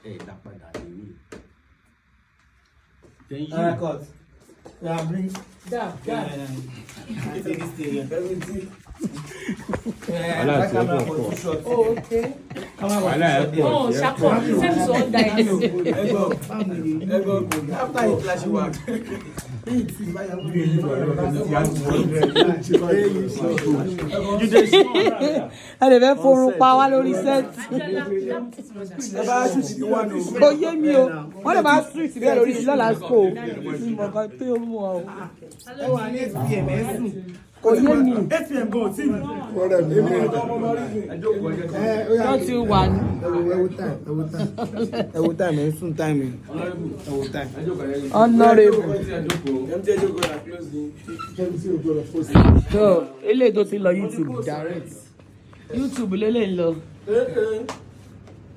Dapada ni. Then you cut. Yeah, bring. Down. Oh, okay. Oh, Shako, same so that is. Ego. After you flash work. You just and then for power lórí set. Kò yé mi o. Wọ́n lè máa street bẹ́ẹ̀ lórí lọ́la school. Mi mọ̀ kan pé ó mú ọ. Kò yé mi. ATM go see me. Don't you want? Every time, soon time. Honorable. So, eléyìí tó ti lọ YouTube direct. YouTube lélẹ̀ ń lọ.